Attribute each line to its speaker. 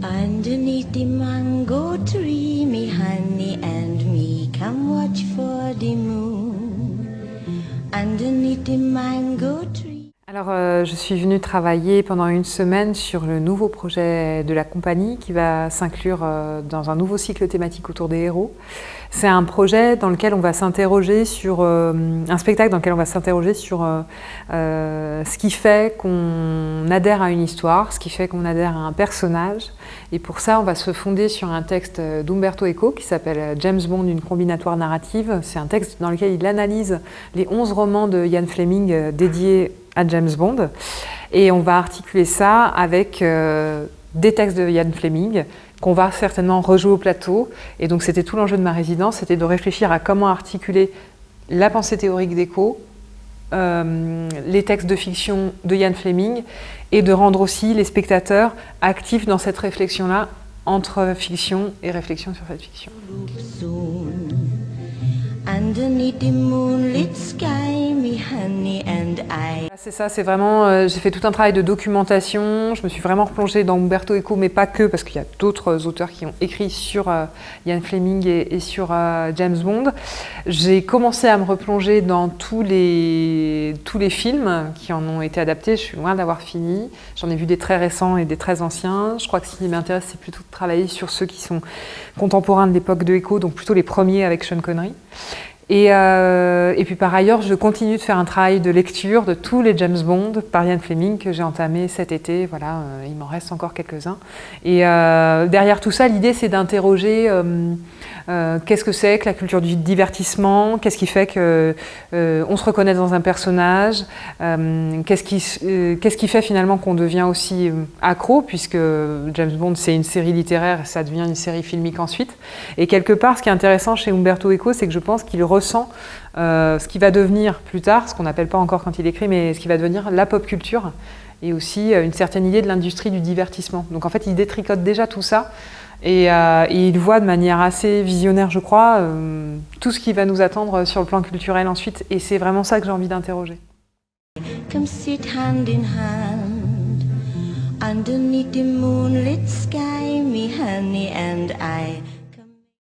Speaker 1: Underneath the mango tree, me honey and me come watch for the moon. Underneath the mango tree.
Speaker 2: Alors, je suis venue travailler pendant une semaine sur le nouveau projet de la compagnie qui va s'inclure dans un nouveau cycle thématique autour des héros. C'est un projet dans lequel on va s'interroger sur un spectacle dans lequel on va s'interroger sur ce qui fait qu'on adhère à une histoire, ce qui fait qu'on adhère à un personnage. Et pour ça, on va se fonder sur un texte d'Umberto Eco qui s'appelle James Bond, une combinatoire narrative. C'est un texte dans lequel il analyse les 11 romans de Ian Fleming dédiés à James Bond. Et on va articuler ça avec des textes de Ian Fleming qu'on va certainement rejouer au plateau. Et donc c'était tout l'enjeu de ma résidence, c'était de réfléchir à comment articuler la pensée théorique d'Eco, les textes de fiction de Ian Fleming, et de rendre aussi les spectateurs actifs dans cette réflexion-là entre fiction et réflexion sur cette fiction.
Speaker 1: Underneath the moonlit sky, me honey and I.
Speaker 2: C'est ça, c'est vraiment, j'ai fait tout un travail de documentation, je me suis vraiment replongée dans Umberto Eco, mais pas que, parce qu'il y a d'autres auteurs qui ont écrit sur Ian Fleming et sur James Bond. J'ai commencé à me replonger dans tous les films qui en ont été adaptés, je suis loin d'avoir fini. J'en ai vu des très récents et des très anciens. Je crois que ce qui m'intéresse, c'est plutôt de travailler sur ceux qui sont contemporains de l'époque de Eco, donc plutôt les premiers avec Sean Connery. Et puis par ailleurs, je continue de faire un travail de lecture de tous les James Bond par Ian Fleming que j'ai entamé cet été. Voilà, il m'en reste encore quelques-uns. Et derrière tout ça, l'idée c'est d'interroger qu'est-ce que c'est que la culture du divertissement, qu'est-ce qui fait qu'on se reconnaît dans un personnage, qu'est-ce qui fait finalement qu'on devient aussi accro, puisque James Bond c'est une série littéraire et ça devient une série filmique ensuite. Et quelque part, ce qui est intéressant chez Umberto Eco, c'est que je pense qu'il ressent ce qui va devenir plus tard, ce qu'on n'appelle pas encore quand il écrit, mais ce qui va devenir la pop culture, et aussi une certaine idée de l'industrie du divertissement. Donc en fait, il détricote déjà tout ça, et il voit de manière assez visionnaire, je crois, tout ce qui va nous attendre sur le plan culturel ensuite, et c'est vraiment ça que j'ai envie d'interroger.
Speaker 1: Come sit hand in hand, underneath the moonlit sky, me honey and I.